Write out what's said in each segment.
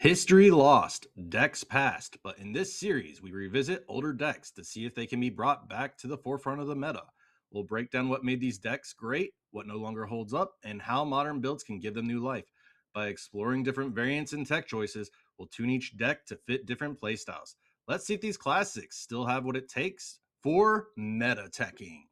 History lost, decks past, but in this series, we revisit older decks to see if they can be brought back to the forefront of the meta. We'll break down what made these decks great, what no longer holds up, and how modern builds can give them new life. By exploring different variants and tech choices, we'll tune each deck to fit different playstyles. Let's see if these classics still have what it takes for meta teching.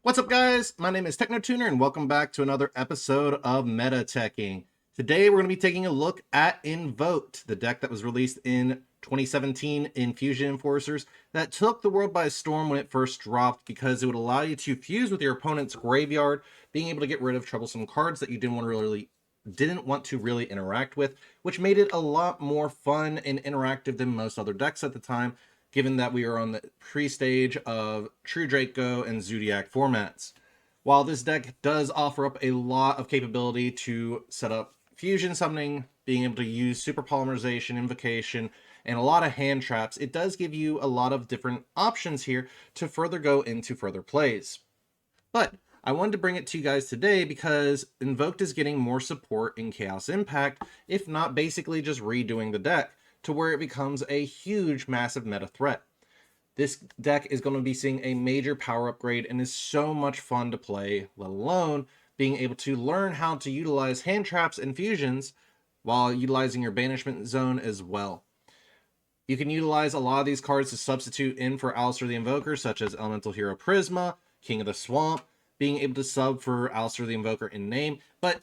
What's up, guys? My name is TechnoTuner, and welcome back to another episode of Meta Teching. Today, we're going to be taking a look at Invoked, the deck that was released in 2017 in Fusion Enforcers that took the world by storm when it first dropped because it would allow you to fuse with your opponent's graveyard, being able to get rid of troublesome cards that you didn't want to really interact with, which made it a lot more fun and interactive than most other decks at the time, given that we are on the pre-stage of True Draco and Zodiac formats. While this deck does offer up a lot of capability to set up fusion summoning, being able to use super polymerization, invocation, and a lot of hand traps, it does give you a lot of different options here to further go into further plays. But I wanted to bring it to you guys today because Invoked is getting more support in Chaos Impact, if not basically just redoing the deck to where it becomes a huge, massive meta threat. This deck is going to be seeing a major power upgrade and is so much fun to play, let alone being able to learn how to utilize hand traps and fusions while utilizing your banishment zone as well. You can utilize a lot of these cards to substitute in for Alistair the Invoker, such as Elemental Hero Prisma, King of the Swamp, being able to sub for Alistair the Invoker in name, but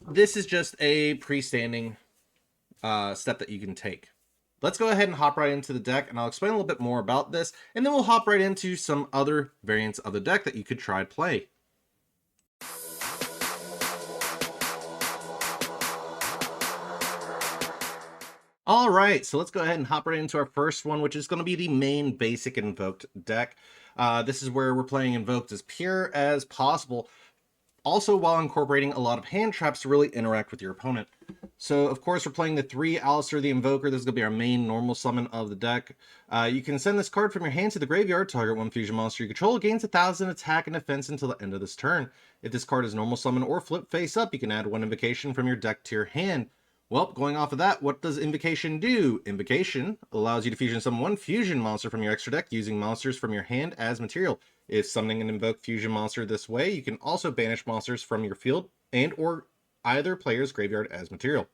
this is just a pre-standing step that you can take. Let's go ahead and hop right into the deck, and I'll explain a little bit more about this, and then we'll hop right into some other variants of the deck that you could try to play. All right, so let's go ahead and hop right into our first one, which is going to be the main basic Invoked deck. This is where we're playing Invoked as pure as possible, also while incorporating a lot of hand traps to really interact with your opponent. So, of course, we're playing the 3 Alistair the Invoker. This is going to be our main normal summon of the deck. You can send this card from your hand to the graveyard. Target 1 fusion monster you control gains 1,000 attack and defense until the end of this turn. If this card is normal summon or flip face up, you can add 1 invocation from your deck to your hand. Well, going off of that, what does Invocation do? Invocation allows you to fusion summon 1 fusion monster from your extra deck using monsters from your hand as material. If summoning an invoked fusion monster this way, you can also banish monsters from your field and or either player's graveyard as material.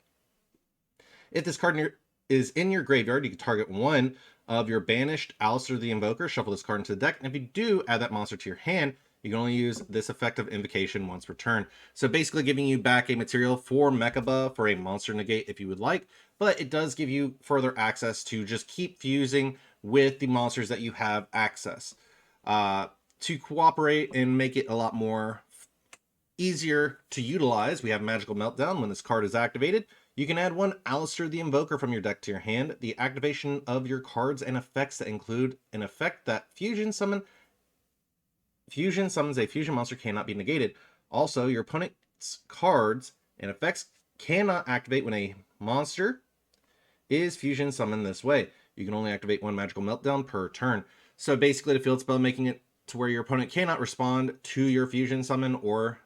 If this card is in your graveyard, you can target 1 of your banished Alistair the Invoker, shuffle this card into the deck, and if you do add that monster to your hand, you can only use this effect of Invocation once per turn. So basically giving you back a material for Mechaba for a monster negate if you would like, but it does give you further access to just keep fusing with the monsters that you have access. To cooperate and make it a lot more easier to utilize, we have Magical Meltdown. When this card is activated, you can add 1 Alistair the Invoker from your deck to your hand. The activation of your cards and effects that include an effect that fusion summons a fusion monster cannot be negated. Also, your opponent's cards and effects cannot activate when a monster is fusion summoned this way. You can only activate 1 Magical Meltdown per turn. So basically, the field spell making it to where your opponent cannot respond to your fusion summon or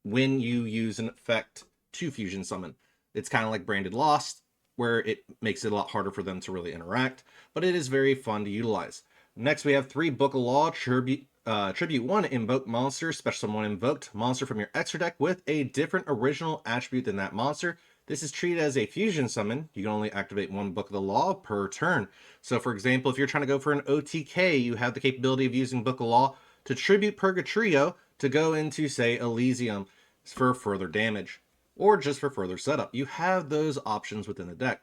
when you use an effect to fusion summon. It's kind of like Branded Lost, where it makes it a lot harder for them to really interact, but it is very fun to utilize. Next, we have 3 Book of Law, tribute 1 Invoked Monster, special summon 1 Invoked Monster from your extra deck with a different original attribute than that monster. This is treated as a fusion summon. You can only activate 1 Book of the Law per turn. So for example, if you're trying to go for an OTK, you have the capability of using Book of Law to tribute Purgatrio to go into, say, Elysium for further damage, or just for further setup. You have those options within the deck.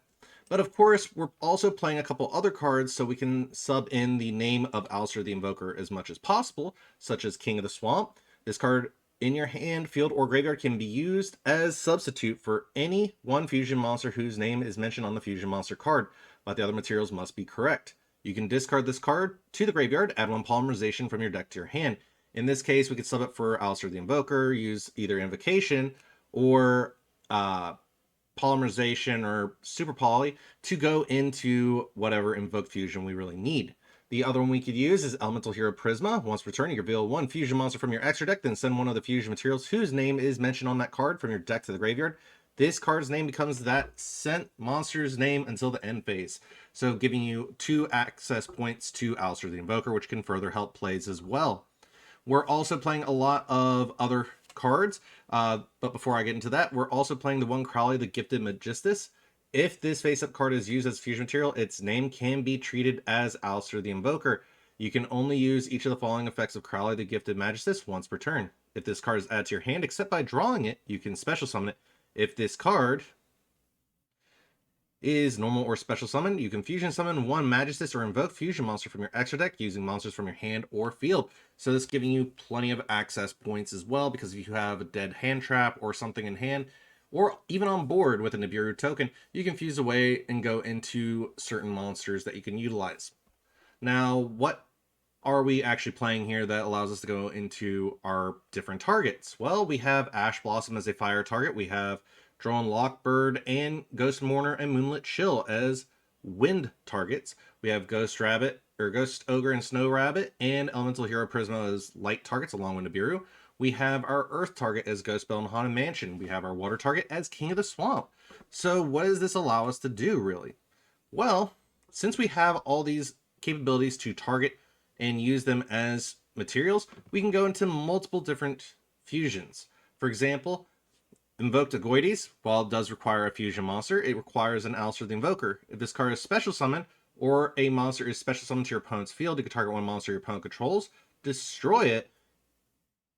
But of course, we're also playing a couple other cards so we can sub in the name of Alistair the Invoker as much as possible, such as King of the Swamp. This card in your hand, field, or graveyard can be used as substitute for any 1 fusion monster whose name is mentioned on the fusion monster card, but the other materials must be correct. You can discard this card to the graveyard, add 1 polymerization from your deck to your hand. In this case, we could sub it for Alistair the Invoker, use either Invocation or polymerization or super poly to go into whatever invoked fusion we really need. The other one we could use is Elemental Hero Prisma. Once per turn, you reveal one fusion monster from your extra deck, then send one of the fusion materials whose name is mentioned on that card from your deck to the graveyard. This card's name becomes that sent monster's name until the end phase. So giving you 2 access points to Alistair the Invoker, which can further help plays as well. We're also playing a lot of other cards, but before I get into that, we're also playing the one Crowley the Gifted Magistus. If this face-up card is used as fusion material, its name can be treated as Alistair the Invoker. You can only use each of the following effects of Crowley the Gifted Magistus once per turn. If this card is added to your hand, except by drawing it, you can special summon it. If this card is normal or special summon, you can fusion summon one Magistus or invoke fusion monster from your extra deck using monsters from your hand or field. So this is giving you plenty of access points as well, because if you have a dead hand trap or something in hand, or even on board with a Nibiru token, you can fuse away and go into certain monsters that you can utilize. Now, what are we actually playing here that allows us to go into our different targets? Well, we have Ash Blossom as a fire target. We have Drone Lockbird and Ghost Mourner and Moonlit Chill as wind targets. We have Ghost Rabbit, or Ghost Ogre and Snow Rabbit, and Elemental Hero Prisma as light targets along with Nibiru. We have our Earth target as Ghost Bell and Haunted Mansion. We have our Water target as King of the Swamp. So what does this allow us to do, really? Well, since we have all these capabilities to target and use them as materials, we can go into multiple different fusions. For example, Invoked Agoides, while it does require a fusion monster, it requires an Alistair the Invoker. If this card is special summon, or a monster is special summoned to your opponent's field, you can target one monster your opponent controls, destroy it.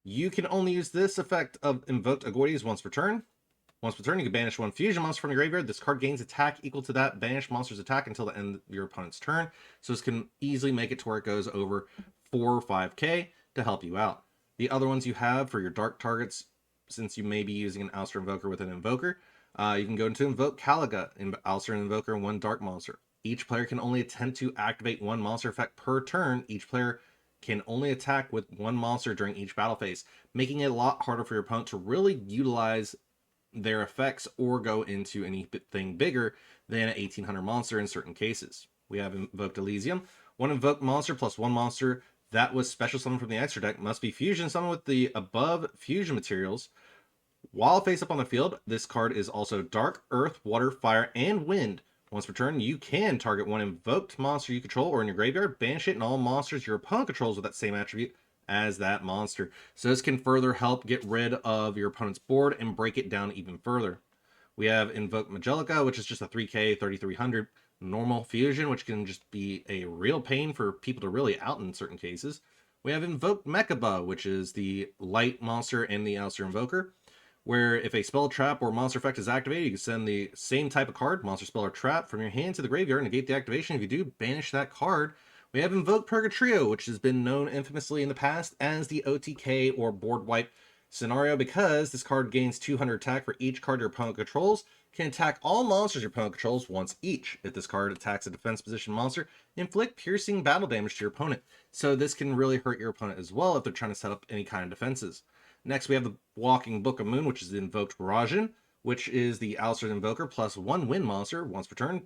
You can only use this effect of Invoked Agoides once per turn. Once per turn, you can banish one fusion monster from your graveyard. This card gains attack equal to that banished monster's attack until the end of your opponent's turn. So this can easily make it to where it goes over 4 or 5k to help you out. The other ones you have for your dark targets, since you may be using an Alistair Invoker with an Invoker, you can go into Invoke Caliga, Alistair Invoker, and one dark monster. Each player can only attempt to activate one monster effect per turn. Each player can only attack with one monster during each battle phase, making it a lot harder for your opponent to really utilize their effects or go into anything bigger than an 1800 monster in certain cases. We have Invoked Elysium. One invoked monster plus one monster that was special summoned from the extra deck must be fusion summoned with the above fusion materials. While face up on the field, this card is also Dark, Earth, Water, Fire, and Wind. Once per turn, you can target one invoked monster you control or in your graveyard, banish it, and all monsters your opponent controls with that same attribute as that monster. So this can further help get rid of your opponent's board and break it down even further. We have Invoked Magelica, which is just a 3k, 3300 normal fusion, which can just be a real pain for people to really out in certain cases. We have Invoked Mechaba, which is the light monster and the Alistair Invoker, where if a spell, trap, or monster effect is activated, you can send the same type of card, monster, spell, or trap, from your hand to the graveyard and negate the activation. If you do, banish that card. We have Invoked Purgatrio, which has been known infamously in the past as the OTK or board wipe scenario, because this card gains 200 attack for each card your opponent controls, can attack all monsters your opponent controls once each. If this card attacks a defense position monster, inflict piercing battle damage to your opponent. So this can really hurt your opponent as well if they're trying to set up any kind of defenses. Next, we have the Walking Book of Moon, which is the Invoked Rajan, which is the Alistair Invoker plus one wind monster once per turn.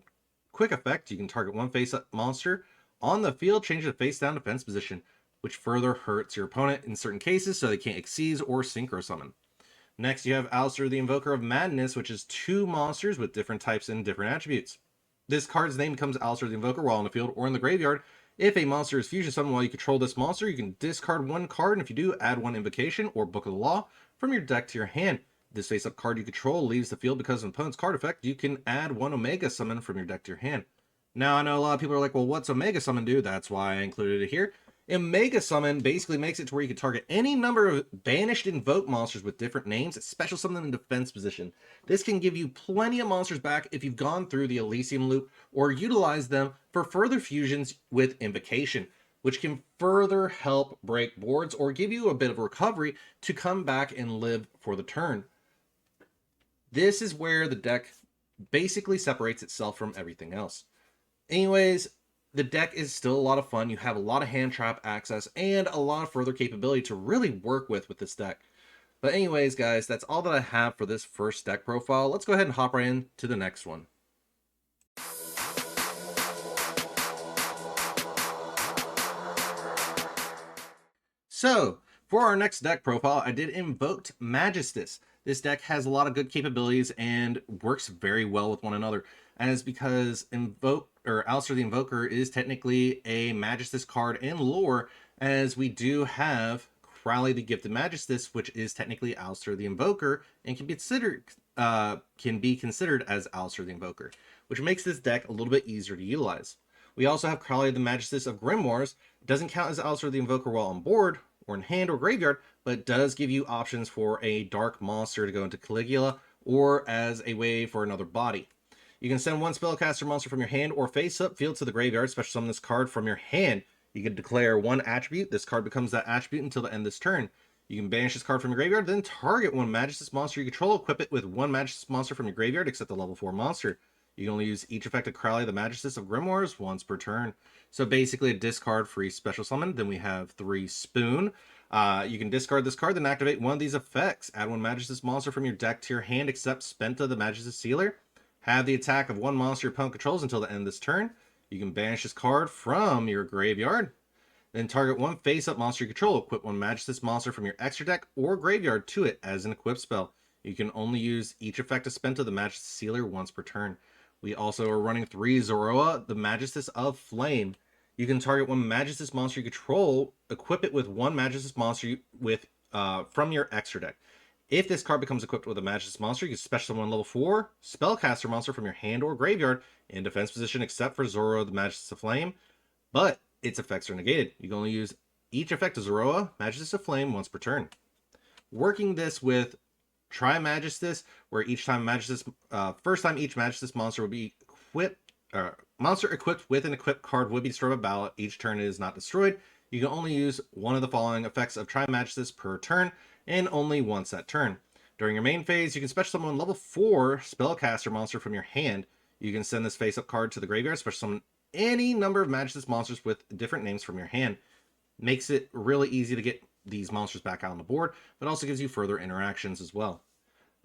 Quick effect, you can target one face-up monster on the field, change the face-down defense position, which further hurts your opponent in certain cases so they can't exceed or synchro summon. Next, you have Alistair the Invoker of Madness, which is two monsters with different types and different attributes. This card's name becomes Alistair the Invoker while on the field or in the graveyard. If a monster is fusion summoned while you control this monster, you can discard one card, and if you do, add one Invocation or Book of the Law from your deck to your hand. This face-up card you control leaves the field because of an opponent's card effect. You can add one Omega Summon from your deck to your hand. Now, I know a lot of people are like, well, what's Omega Summon do? That's why I included it here. Omega Summon basically makes it to where you can target any number of banished invoke monsters with different names, special summon in defense position. This can give you plenty of monsters back if you've gone through the Elysium loop or utilized them for further fusions with Invocation, which can further help break boards or give you a bit of recovery to come back and live for the turn. This is where the deck basically separates itself from everything else. Anyways, the deck is still a lot of fun. You have a lot of hand trap access and a lot of further capability to really work with this deck. But anyways, guys, that's all that I have for this first deck profile. Let's go ahead and hop right into the next one. So, for our next deck profile, I did Invoked Magistus. This deck has a lot of good capabilities and works very well with one another. And it's because Alistair the Invoker is technically a Magistus card in lore, as we do have Crowley the Gifted Magistus, which is technically Alistair the Invoker and can be considered as Alistair the Invoker, which makes this deck a little bit easier to utilize. We also have Crowley the Magistus of Grimoires. It doesn't count as Alistair the Invoker while on board, or in hand or graveyard, but it does give you options for a dark monster to go into Caligula, or as a way for another body. You can send one spellcaster monster from your hand or face up field to the graveyard, special summon this card from your hand. You can declare one attribute. This card becomes that attribute until the end of this turn. You can banish this card from your graveyard, then target one Magistus monster you control, equip it with one Magistus monster from your graveyard, except the level 4 monster. You can only use each effect of Crowley the Magistus of Grimoires once per turn. So basically a discard free special summon. Then we have 3 Spoon. You can discard this card, then activate one of these effects. Add one Magistus monster from your deck to your hand, except Spenta the Magistus Sealer. Have the attack of one monster your opponent controls until the end of this turn. You can banish this card from your graveyard. Then target one face-up monster you control. Equip one Magistus monster from your extra deck or graveyard to it as an equip spell. You can only use each effect of Spenta the Magistus Sealer once per turn. We also are running 3 Zoroa, the Magistus of Flame. You can target one Magistus monster you control, equip it with one Magistus monster from your extra deck. If this card becomes equipped with a Magistus monster, you can special summon level 4 spellcaster monster from your hand or graveyard in defense position, except for Zoroa, the Magistus of Flame, but its effects are negated. You can only use each effect of Zoroa, Magistus of Flame, once per turn. Working this with Tri-Magistus, where first time each Magistus monster would be monster equipped with an equipped card would be destroyed by battle. Each turn it is not destroyed. You can only use one of the following effects of Tri-Magistus per turn, and only once that turn. During your main phase, you can special summon level 4 spellcaster monster from your hand. You can send this face-up card to the graveyard, special summon any number of Magistus monsters with different names from your hand. Makes it really easy to get these monsters back out on the board, but also gives you further interactions as well.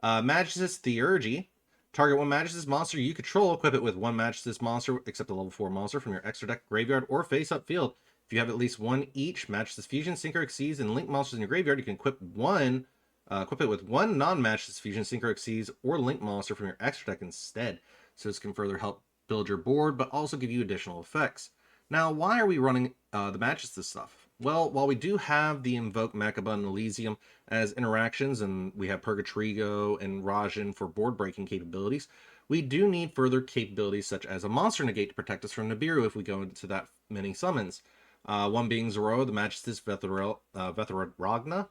Magistus Theurgy. Target one Magistus monster you control, equip it with one Magistus monster, except a level 4 monster from your extra deck, graveyard, or face-up field. If you have at least one each Magistus Fusion, Synchro Exceeds, and Link monsters in your graveyard, you can equip it with one non-Magistus Fusion, Synchro Exceeds, or Link monster from your extra deck instead. So this can further help build your board, but also give you additional effects. Now, why are we running the Magistus stuff? Well, while we do have the Invoke, Mechaba, and Elysium as interactions, and we have Purgatrigo and Rajan for board breaking capabilities, we do need further capabilities such as a Monster Negate to protect us from Nibiru if we go into that many summons. One being Zoroa, the Magistus Vetharagna.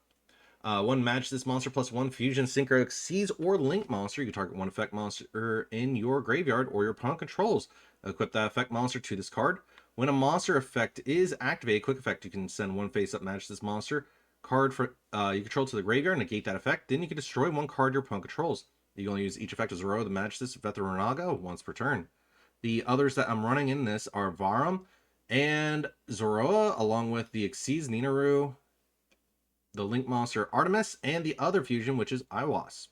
One Magistus monster plus one Fusion, Synchro Exceeds, or Link monster. You can target one effect monster in your graveyard or your opponent controls. Equip that effect monster to this card. When a monster effect is activated, quick effect, you can send one face-up Magistus monster card you control to the graveyard, negate that effect. Then you can destroy one card your opponent controls. You can only use each effect of Zoroa, the Magistus Vetharagna, once per turn. The others that I'm running in this are Varum and Zoroa, along with the Exceeds Ninaru, the Link monster Artemis, and the other fusion, which is Iwas.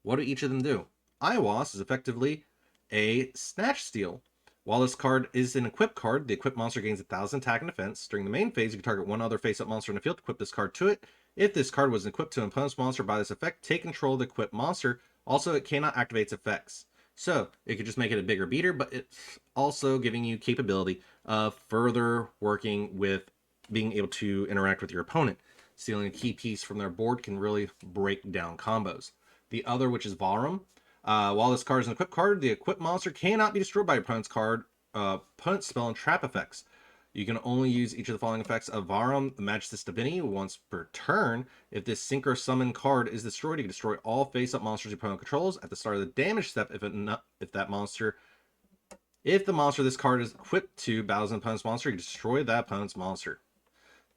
What do each of them do? Iwas is effectively a Snatch Steal. While this card is an equipped card, the equipped monster gains 1,000 attack and defense. During the main phase, you can target one other face-up monster in the field, equip this card to it. If this card was equipped to an opponent's monster by this effect, take control of the equipped monster. Also, it cannot activate its effects. So, it could just make it a bigger beater, but it's also giving you capability of further working with being able to interact with your opponent. Stealing a key piece from their board can really break down combos. The other, which is Varum. While this card is an equipped card, the equipped monster cannot be destroyed by your opponent's spell and trap effects. You can only use each of the following effects of Varum, the Magistus Divinity, once per turn. If this Synchro Summon card is destroyed, you can destroy all face-up monsters your opponent controls at the start of the damage step. If the monster this card is equipped to battles an opponent's monster, you can destroy that opponent's monster.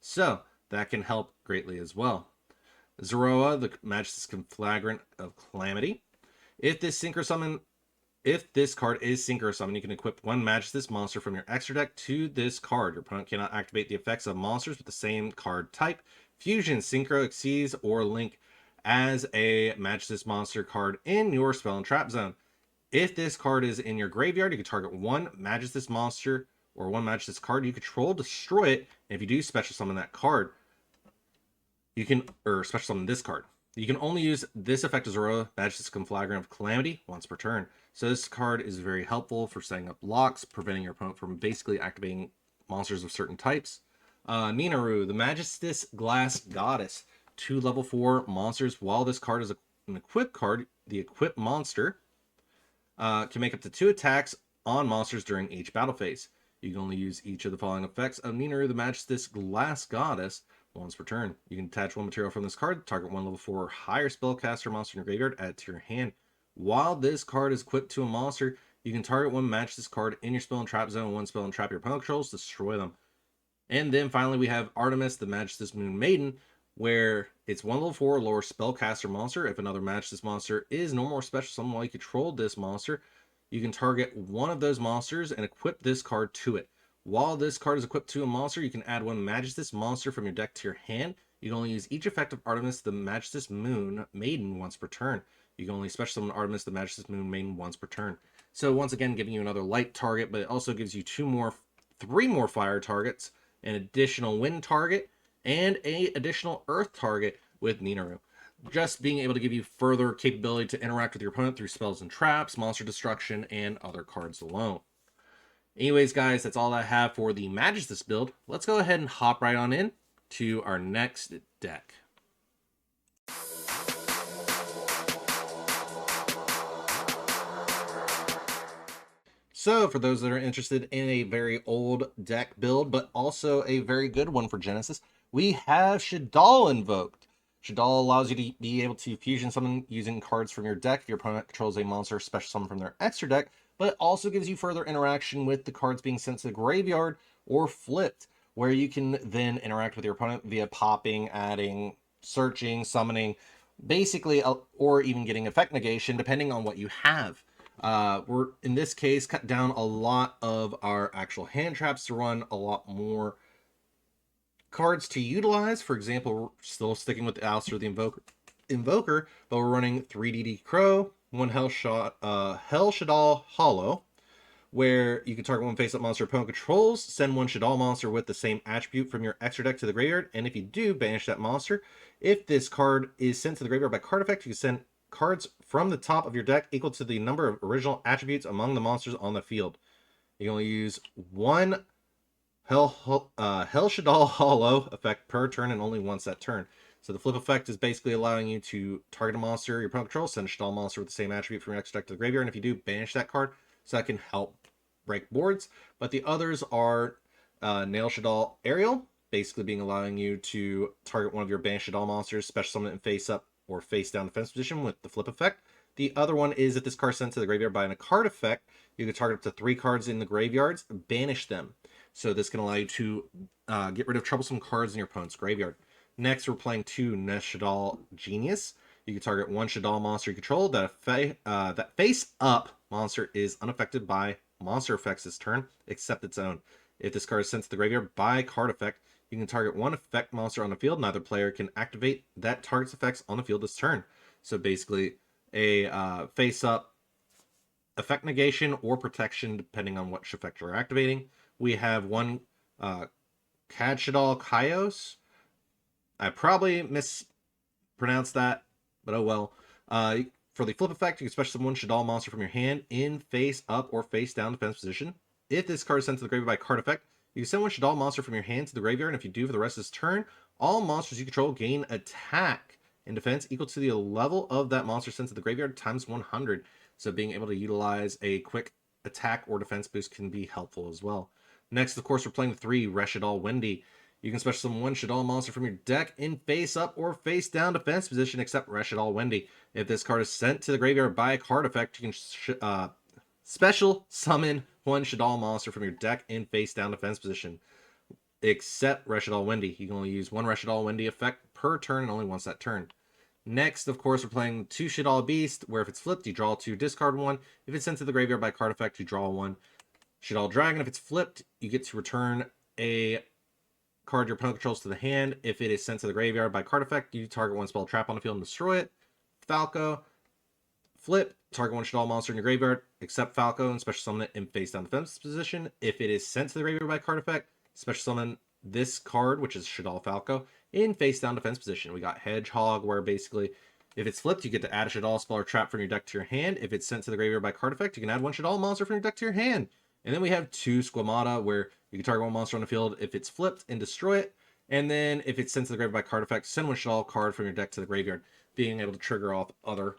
So that can help greatly as well. Zoroa, the Magistus Conflagrant of Calamity. If this card is Synchro Summon, you can equip one Magistus monster from your extra deck to this card. Your opponent cannot activate the effects of monsters with the same card type, Fusion, Synchro, Exceeds, or Link as a Magistus monster card in your spell and trap zone. If this card is in your graveyard, you can target one Magistus monster or one Magistus card you control, destroy it, and if you do, special summon that card. You can, or special summon this card. You can only use this effect as Aurora, Majesty's Conflagrant of Calamity, once per turn. So this card is very helpful for setting up locks, preventing your opponent from basically activating monsters of certain types. Ninaru, the Majesty's Glass Goddess. 2 level 4 monsters. While this card is an equipped card, the equipped monster can make up to 2 attacks on monsters during each battle phase. You can only use each of the following effects of Ninaru, the Majesty's Glass Goddess, once per turn. You can attach 1 material from this card, target 1 level 4 or higher spellcaster monster in your graveyard, add it to your hand. While this card is equipped to a monster, you can target 1 match this card in your spell and trap zone, 1 spell and trap your opponent controls, destroy them. And then finally we have Artemis, the Majesty's Moon Maiden, where it's 1 level 4 lower spellcaster monster. If another match this monster is normal or special summon while you control this monster, you can target 1 of those monsters and equip this card to it. While this card is equipped to a monster, you can add 1 Majesty's monster from your deck to your hand. You can only use each effect of Artemis, the Majesty's Moon Maiden, once per turn. You can only special summon Artemis, the Majesty's Moon Maiden, once per turn. So once again, giving you another light target, but it also gives you 3 more fire targets, an additional wind target, and an additional earth target with Ninaru. Just being able to give you further capability to interact with your opponent through spells and traps, monster destruction, and other cards alone. Anyways, guys, that's all I have for the Magistus build. Let's go ahead and hop right on in to our next deck. So, for those that are interested in a very old deck build, but also a very good one for Genesis, we have Shaddoll Invoked. Shaddoll allows you to be able to fusion summon using cards from your deck if your opponent controls a monster special summon from their extra deck, but it also gives you further interaction with the cards being sent to the graveyard or flipped, where you can then interact with your opponent via popping, adding, searching, summoning, basically, or even getting effect negation, depending on what you have. We're, in this case, cut down a lot of our actual hand traps to run a lot more cards to utilize. For example, we're still sticking with the Alistair the Invoker, but we're running 3DD Crow, 1 Hell Shaddoll Hollow, where you can target 1 face-up monster opponent controls, send 1 Shaddoll monster with the same attribute from your extra deck to the graveyard, and if you do, banish that monster. If this card is sent to the graveyard by card effect, you can send cards from the top of your deck equal to the number of original attributes among the monsters on the field. You can only use 1 Hell Shaddoll Hollow effect per turn and only once that turn. So the flip effect is basically allowing you to target a monster your opponent controls, send a Shaddoll monster with the same attribute from your extra deck to the graveyard, and if you do, banish that card, so that can help break boards. But the others are Nail Shaddoll Aerial, basically being allowing you to target 1 of your banished Shaddoll monsters, special summon it in face up or face down defense position with the flip effect. The other one is if this card is sent to the graveyard by a card effect, you can target up to 3 cards in the graveyards, banish them. So this can allow you to get rid of troublesome cards in your opponent's graveyard. Next, we're playing 2 Shaddoll Genius. You can target 1 Shaddoll monster you control. That face-up monster is unaffected by monster effects this turn, except its own. If this card is sent to the graveyard by card effect, you can target 1 effect monster on the field. Neither player can activate that target's effects on the field this turn. So basically, a face-up effect negation or protection, depending on which effect you're activating. We have 1 Shaddoll Kaios. I probably mispronounced that, but oh well. For the flip effect, you can special summon 1 Shaddoll monster from your hand in face up or face down defense position. If this card is sent to the graveyard by card effect, you can send 1 Shaddoll monster from your hand to the graveyard, and if you do for the rest of this turn, all monsters you control gain attack and defense equal to the level of that monster sent to the graveyard times 100. So being able to utilize a quick attack or defense boost can be helpful as well. Next, of course, we're playing 3 Shaddoll Windy. You can special summon 1 Shaddoll monster from your deck in face up or face down defense position, except Shaddoll Windy. If this card is sent to the graveyard by a card effect, you can special summon 1 Shaddoll monster from your deck in face down defense position, except Shaddoll Windy. You can only use 1 Shaddoll Windy effect per turn and only once that turn. Next, of course, we're playing 2 Shaddoll Beast, where if it's flipped, you draw 2, discard 1. If it's sent to the graveyard by card effect, you draw 1. Shaddoll Dragon, if it's flipped, you get to return a card your opponent controls to the hand. If it is sent to the graveyard by card effect, you target 1 spell trap on the field and destroy it. Falco, flip, target 1 Shaddoll monster in your graveyard, except Falco, and special summon it in face down defense position. If it is sent to the graveyard by card effect, special summon this card, which is Shadal Falco, in face down defense position. We got Hedgehog, where basically if it's flipped, you get to add a Shadal spell or trap from your deck to your hand. If it's sent to the graveyard by card effect, you can add one Shadal monster from your deck to your hand. And then we have 2 Squamata, where you can target one monster on the field if it's flipped and destroy it. And then if it's sent to the graveyard by card effect, send one Shadal card from your deck to the graveyard, being able to trigger off other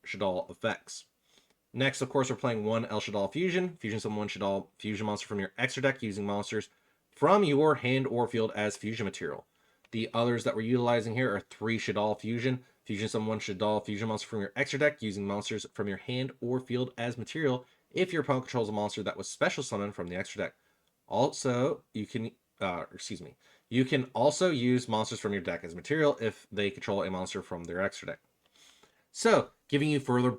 Shadal effects. Next, of course, we're playing 1 El Shadal Fusion. Fusion summon 1 Shadal Fusion monster from your extra deck using monsters from your hand or field as fusion material. The others that we're utilizing here are 3 Shadal Fusion. Fusion summon 1 Shadal Fusion monster from your extra deck using monsters from your hand or field as material if your opponent controls a monster that was special summoned from the extra deck. Also, you can also use monsters from your deck as material if they control a monster from their extra deck. So, giving you further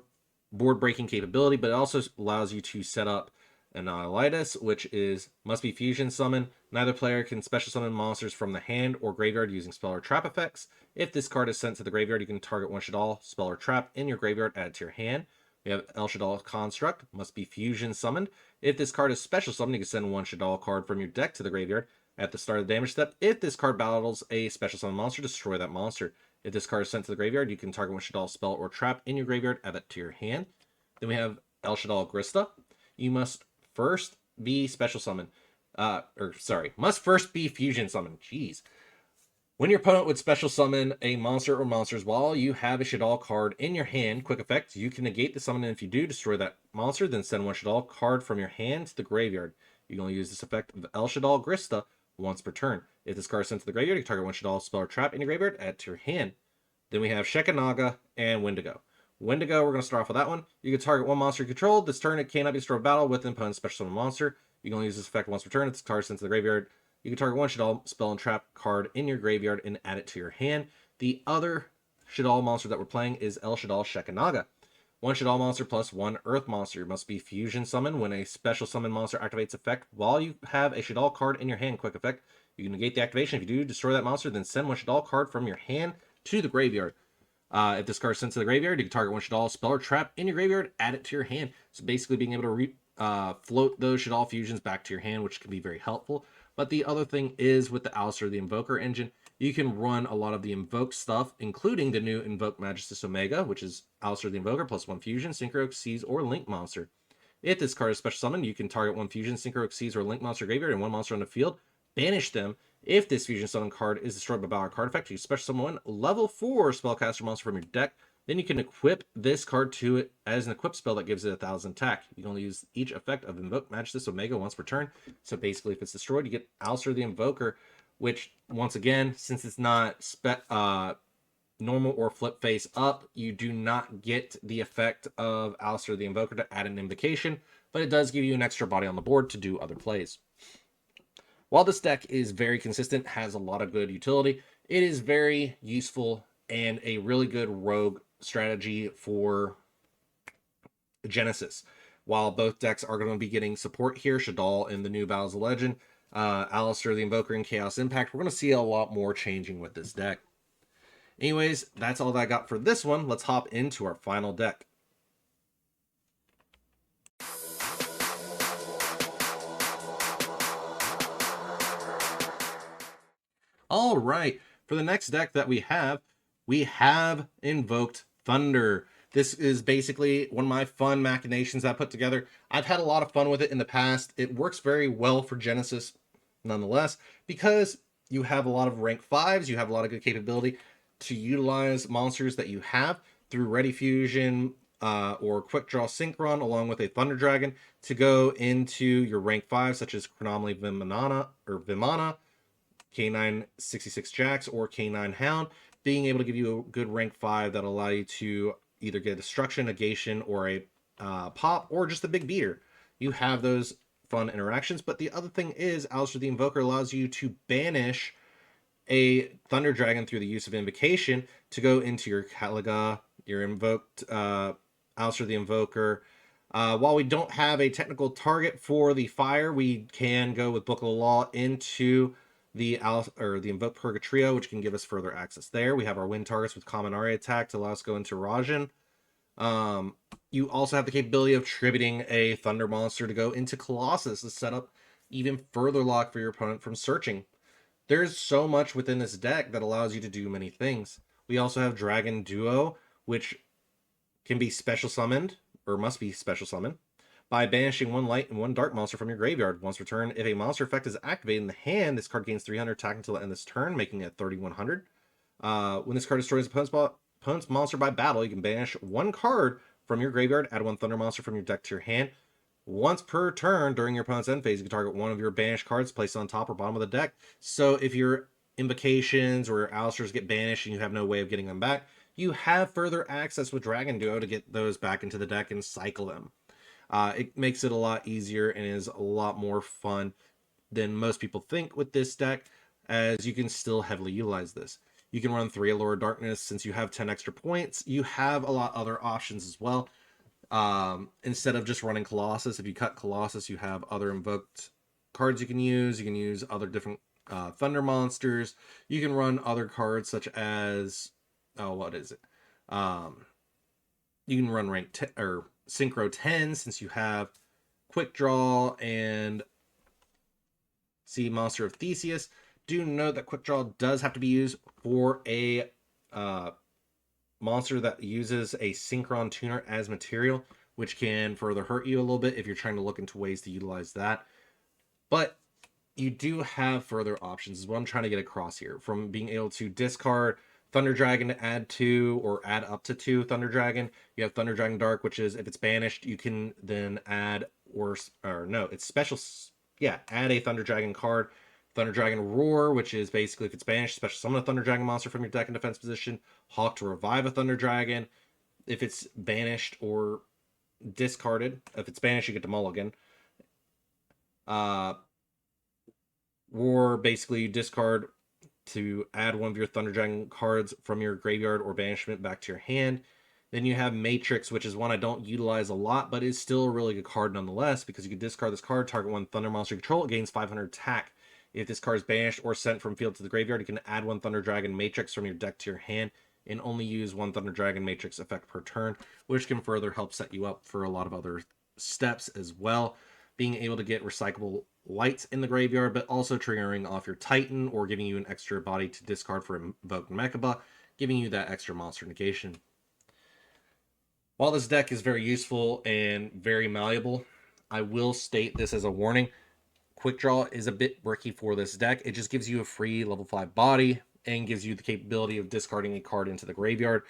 board breaking capability, but it also allows you to set up Annihilitis, which is must be fusion summon. Neither player can special summon monsters from the hand or graveyard using spell or trap effects. If this card is sent to the graveyard, you can target 1 Shadal spell or trap in your graveyard, add to your hand. We have El Shadal Construct, must be fusion summoned. If this card is special summoned, you can send 1 Shadal card from your deck to the graveyard at the start of the damage step. If this card battles a special summon monster, destroy that monster. If this card is sent to the graveyard, you can target 1 Shadal spell or trap in your graveyard, add that to your hand. Then we have El Shadal Grista. You must first be special summon. Must first be fusion summon. Jeez. When your opponent would special summon a monster or monsters while you have a Shadal card in your hand, quick effect, you can negate the summon, and if you do, destroy that monster, then send 1 Shadal card from your hand to the graveyard. You can only use this effect of El Shadal Grista once per turn. If this card is sent to the graveyard, you can target 1 Shadal spell or trap in your graveyard, add to your hand. Then we have Shekanaga and Wendigo. Wendigo, we're going to start off with that one. You can target 1 monster you control. This turn, it cannot be destroyed battle with an opponent's special summon monster. You can only use this effect once per turn. If this card is sent to the graveyard, you can target 1 Shadal spell and trap card in your graveyard and add it to your hand. The other Shadal monster that we're playing is El Shadal Shekanaga. 1 Shadal monster plus 1 Earth monster. Must be fusion summon. When a special summon monster activates effect while you have a Shadal card in your hand, quick effect, you can negate the activation. If you do, destroy that monster, then send 1 Shadal card from your hand to the graveyard. If this card is sent to the graveyard, you can target 1 Shadal spell or trap in your graveyard, add it to your hand. So basically being able to float those Shadal fusions back to your hand, which can be very helpful. But the other thing is with the Alistair the Invoker engine, you can run a lot of the Invoked stuff, including the new Invoked Magistus Omega, which is Alistair the Invoker plus 1 fusion, Synchro, Xyz, or Link monster. If this card is special summoned, you can target 1 fusion, Synchro, Xyz, or Link monster graveyard and 1 monster on the field, banish them. If this fusion summon card is destroyed by battle card effect, you special summon 1 level 4 spellcaster monster from your deck. Then you can equip this card to it as an equip spell that gives it 1,000 attack. You can only use each effect of Invoked Magistus Omega once per turn. So basically, if it's destroyed, you get Alistair the Invoker, which, once again, since it's not normal or flip face up, you do not get the effect of Alistair the Invoker to add an invocation, but it does give you an extra body on the board to do other plays. While this deck is very consistent, has a lot of good utility, it is very useful and a really good rogue strategy for Genesis. While both decks are going to be getting support here, Shadal in the new Battles of Legend, Alistair the Invoker in Chaos Impact, we're going to see a lot more changing with this deck. Anyways, that's all that I got for this one. Let's hop into our final deck. All right, for the next deck that we have Invoked Thunder. This is basically one of my fun machinations I put together. I've had a lot of fun with it in the past. It works very well for Genesis, nonetheless, because you have a lot of rank 5s, you have a lot of good capability to utilize monsters that you have through Ready Fusion or Quick Draw Synchron, along with a Thunder Dragon, to go into your rank 5, such as Chronomaly Vimana, K9 66 Jax, or K9 Hound, being able to give you a good rank 5 that allow you to either get a Destruction, Negation, or a Pop, or just a big beater. You have those fun interactions, but the other thing is Alistair the Invoker allows you to banish a Thunder Dragon through the use of Invocation to go into your Caliga, your Invoked Alistair the Invoker. While we don't have a technical target for the fire, we can go with Book of the Law into the Invoked Purgatrio, which can give us further access there. We have our wind targets with Kaminari attack to allow us to go into Rajan. You also have the capability of tributing a Thunder monster to go into Colossus to set up even further lock for your opponent from searching. There's so much within this deck that allows you to do many things. We also have Dragon Duo, which can be special summoned, or must be special summoned, by banishing one light and one dark monster from your graveyard. Once per turn, if a monster effect is activated in the hand, this card gains 300 attack until the end of this turn, making it 3,100. When this card destroys opponent's monster by battle, you can banish one card from your graveyard, add one Thunder monster from your deck to your hand. Once per turn during your opponent's end phase, you can target one of your banished cards placed on top or bottom of the deck. So if your invocations or your Alistairs get banished and you have no way of getting them back, you have further access with Dragon Duo to get those back into the deck and cycle them. It makes it a lot easier and is a lot more fun than most people think with this deck, as you can still heavily utilize this. You can run 3 Allure of Darkness. Since you have 10 extra points, you have a lot other options as well. Instead of just running Colossus, if you cut Colossus, you have other invoked cards you can use. You can use other different Thunder monsters. You can run other cards such as, what is it? You can run rank 10 or Synchro 10 since you have Quick Draw and see Monster of Theseus. Do note that Quick Draw does have to be used for a monster that uses a Synchron Tuner as material, which can further hurt you a little bit if you're trying to look into ways to utilize that. But you do have further options is what I'm trying to get across here, from being able to discard Thunder Dragon to add 2 or add up to 2 Thunder Dragon. You have Thunder Dragon Dark, which is if it's banished, you can then add it's special. Yeah, add a Thunder Dragon card. Thunder Dragon Roar, which is basically if it's banished, special summon a Thunder Dragon monster from your deck in defense position. Hawk to revive a Thunder Dragon. If it's banished or discarded, if it's banished, you get to mulligan. Roar, basically you discard to add one of your Thunder Dragon cards from your graveyard or banishment back to your hand. Then you have Matrix, which is one I don't utilize a lot, but is still a really good card nonetheless, because you can discard this card, target one Thunder monster you control, it gains 500 attack. If this card is banished or sent from field to the graveyard, you can add one Thunder Dragon Matrix from your deck to your hand and only use one Thunder Dragon Matrix effect per turn, which can further help set you up for a lot of other steps as well. Being able to get recyclable lights in the graveyard, but also triggering off your Titan or giving you an extra body to discard for Invoked Mechaba, giving you that extra monster negation. While this deck is very useful and very malleable, I will state this as a warning. Quick Draw is a bit bricky for this deck. It just gives you a free level 5 body and gives you the capability of discarding a card into the graveyard,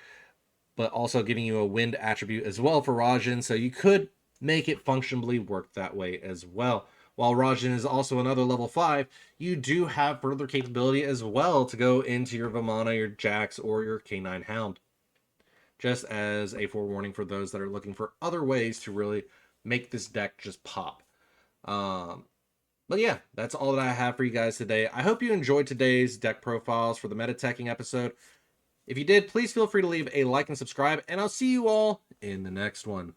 but also giving you a wind attribute as well for Rajan, so you could make it functionally work that way as well. While Rajan is also another level 5, you do have further capability as well to go into your Vamana, your Jax, or your K9 Hound. Just as a forewarning for those that are looking for other ways to really make this deck just pop. But yeah, that's all that I have for you guys today. I hope you enjoyed today's deck profiles for the meta teching episode. If you did, please feel free to leave a like and subscribe, and I'll see you all in the next one.